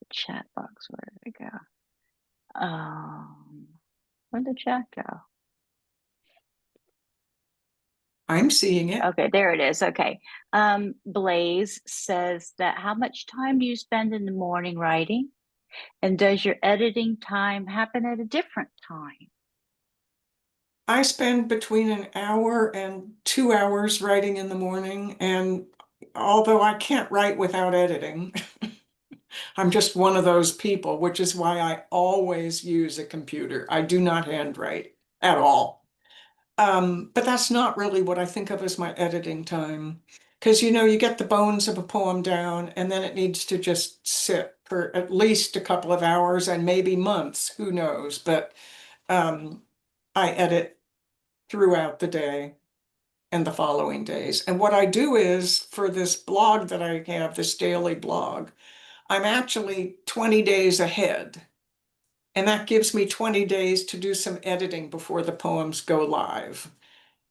The chat box, where did it go? Where'd the chat go? I'm seeing it. Okay, there it is. Okay. Blaze says that how much time do you spend in the morning writing? And does your editing time happen at a different time? I spend between an hour and 2 hours writing in the morning, and although I can't write without editing, I'm just one of those people, which is why I always use a computer. I do not handwrite at all. But that's not really what I think of as my editing time. Because, you get the bones of a poem down, and then it needs to just sit for at least a couple of hours and maybe months, who knows. But I edit throughout the day and the following days. And what I do is, for this blog that I have, this daily blog, I'm actually 20 days ahead. And that gives me 20 days to do some editing before the poems go live.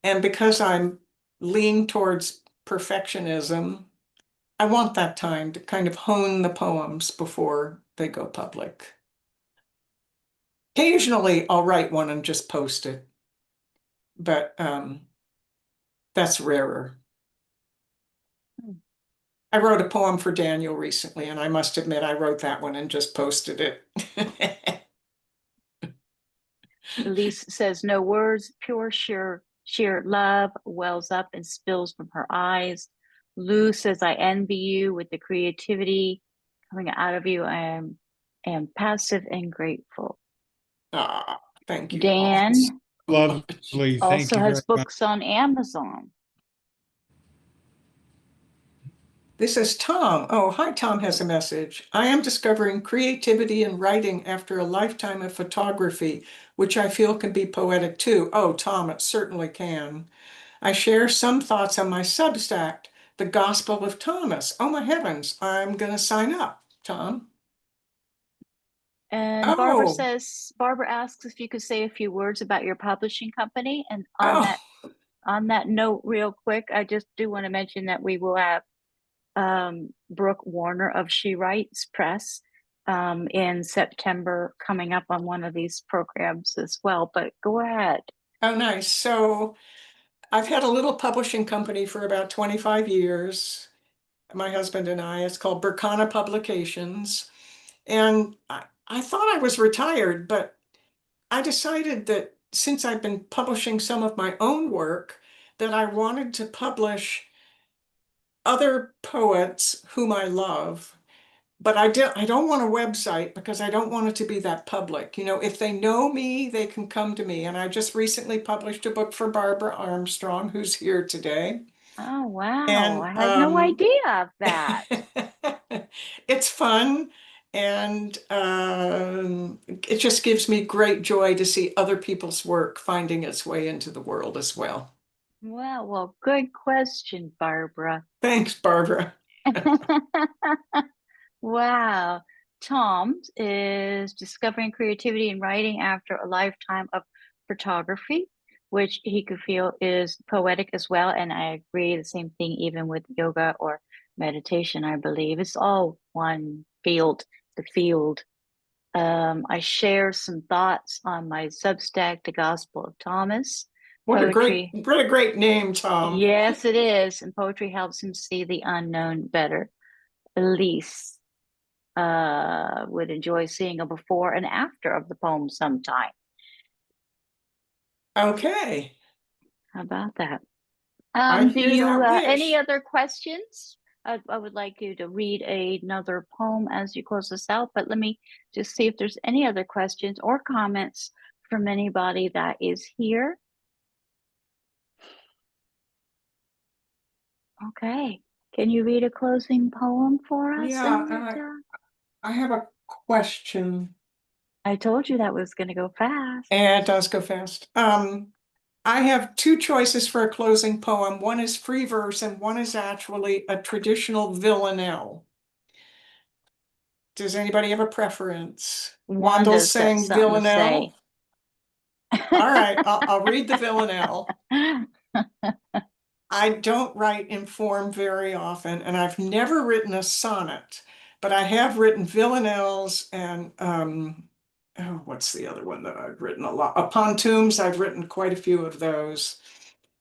And because I'm lean towards perfectionism, I want that time to kind of hone the poems before they go public. Occasionally, I'll write one and just post it, but that's rarer. I wrote a poem for Daniel recently, and I must admit I wrote that one and just posted it. Elise says, no words, pure, sheer love wells up and spills from her eyes. Lou says, I envy you with the creativity coming out of you. I am passive and grateful. Thank you. Dan Lovely. Thank also you has very much. books on Amazon. This is Tom. Oh, hi, Tom has a message. I am discovering creativity in writing after a lifetime of photography, which I feel can be poetic too. Oh, Tom, it certainly can. I share some thoughts on my Substack, The Gospel of Thomas. Oh, my heavens, I'm going to sign up, Tom. And Barbara asks if you could say a few words about your publishing company. And on that note, real quick, I just do want to mention that we will have Brooke Warner of She Writes Press in September coming up on one of these programs as well. But go ahead. Oh, nice. So I've had a little publishing company for about 25 years. My husband and I, it's called Burkana Publications. And I thought I was retired, but I decided that since I've been publishing some of my own work, that I wanted to publish other poets whom I love. But I don't want a website because I don't want it to be that public. If they know me, they can come to me. And I just recently published a book for Barbara Armstrong, who's here today. Oh, wow. And I had no idea of that. it's fun. And it just gives me great joy to see other people's work finding its way into the world as well. Well, good question, Barbara. Thanks, Barbara. Wow. Tom is discovering creativity in writing after a lifetime of photography, which he could feel is poetic as well. And I agree, the same thing even with yoga or meditation, I believe. It's all one field, the field. I share some thoughts on my Substack, The Gospel of Thomas. What a Poetry. great name, Tom. Yes, it is. And poetry helps him see the unknown better. Elise would enjoy seeing a before and after of the poem sometime. Okay. How about that? I Do hear you that any wish. other questions? I would like you to read another poem as you close this out, but let me just see if there's any other questions or comments from anybody that is here. Okay. Can you read a closing poem for us, Yeah, Amrita? I have a question. I told you that was going to go fast. And it does go fast. I have two choices for a closing poem. One is free verse and one is actually a traditional villanelle. Does anybody have a preference? Wanda's got saying something to villanelle. say. All right, I'll read the villanelle. I don't write in form very often, and I've never written a sonnet, but I have written villanelles and what's the other one that I've written a lot? Pontoons, I've written quite a few of those.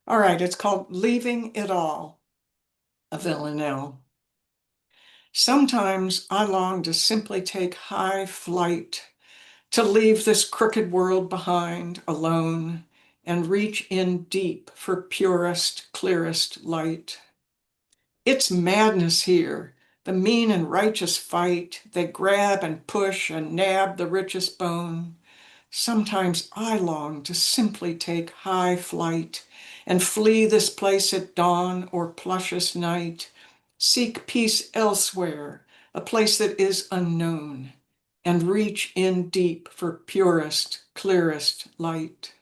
All right, it's called Leaving It All, a villanelle. Sometimes I long to simply take high flight, to leave this crooked world behind alone and reach in deep for purest, clearest light. It's madness here, the mean and righteous fight. They grab and push and nab the richest bone. Sometimes I long to simply take high flight and flee this place at dawn or plushest night. Seek peace elsewhere, a place that is unknown, and reach in deep for purest, clearest light.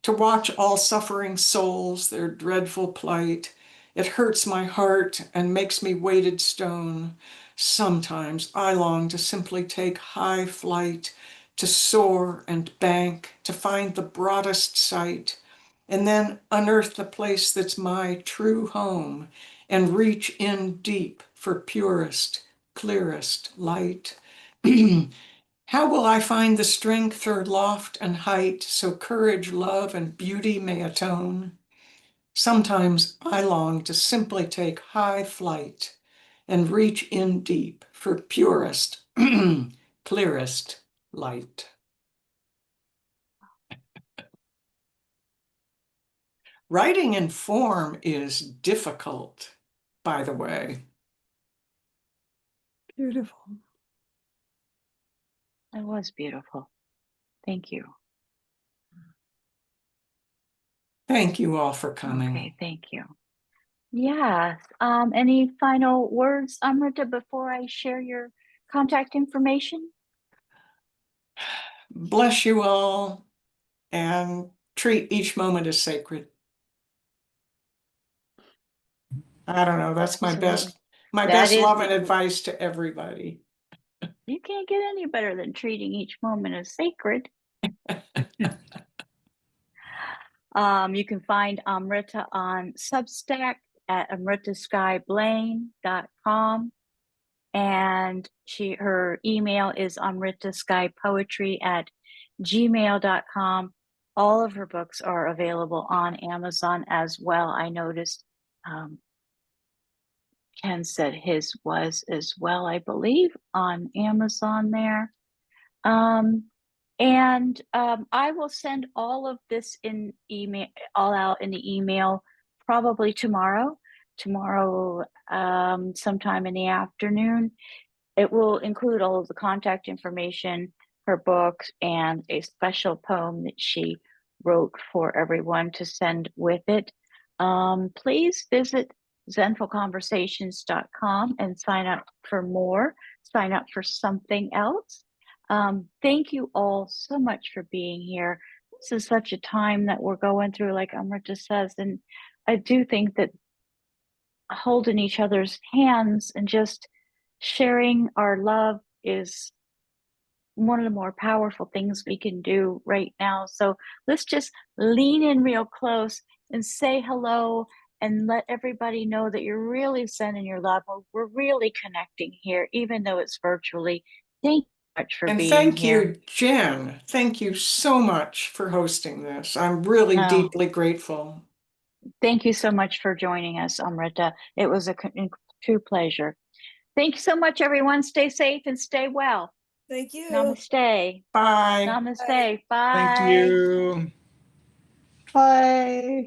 To watch all suffering souls, their dreadful plight, it hurts my heart and makes me weighted stone. Sometimes I long to simply take high flight, to soar and bank, to find the broadest sight, and then unearth the place that's my true home and reach in deep for purest, clearest light. How will I find the strength for loft and height so courage, love, and beauty may atone? Sometimes I long to simply take high flight and reach in deep for purest, clearest light. Writing in form is difficult, by the way. Beautiful. That was beautiful. Thank you. Thank you all for coming. Okay, thank you. Yes. Any final words, Amrita, before I share your contact information? Bless you all and treat each moment as sacred. I don't know, that's my Absolutely. my That best is love and the- advice to everybody. You can't get any better than treating each moment as sacred. You can find Amrita on Substack at amritaskyblaine.com. And her email is amritaskyepoetry@gmail.com. All of her books are available on Amazon as well. I noticed Ken said his was as well, I believe, on Amazon there. I will send all of this in email, all out in the email, probably tomorrow. Tomorrow, sometime in the afternoon. It will include all of the contact information, her books, and a special poem that she wrote for everyone to send with it. Please visit zenfulconversations.com and sign up for more. Sign up for something else. Thank you all so much for being here. This is such a time that we're going through, like Amrita says, and I do think that holding each other's hands and just sharing our love is one of the more powerful things we can do right now. So let's just lean in real close and say hello and let everybody know that you're really sending your love. We're really connecting here, even though it's virtually. Thank you so much for And being thank here. you, Jen. Thank you so much for hosting this. I'm really Oh. deeply grateful. Thank you so much for joining us, Amrita. It was a true pleasure. Thank you so much, everyone. Stay safe and stay well. Thank you. Namaste. Bye. Namaste. Bye. Thank you. Bye.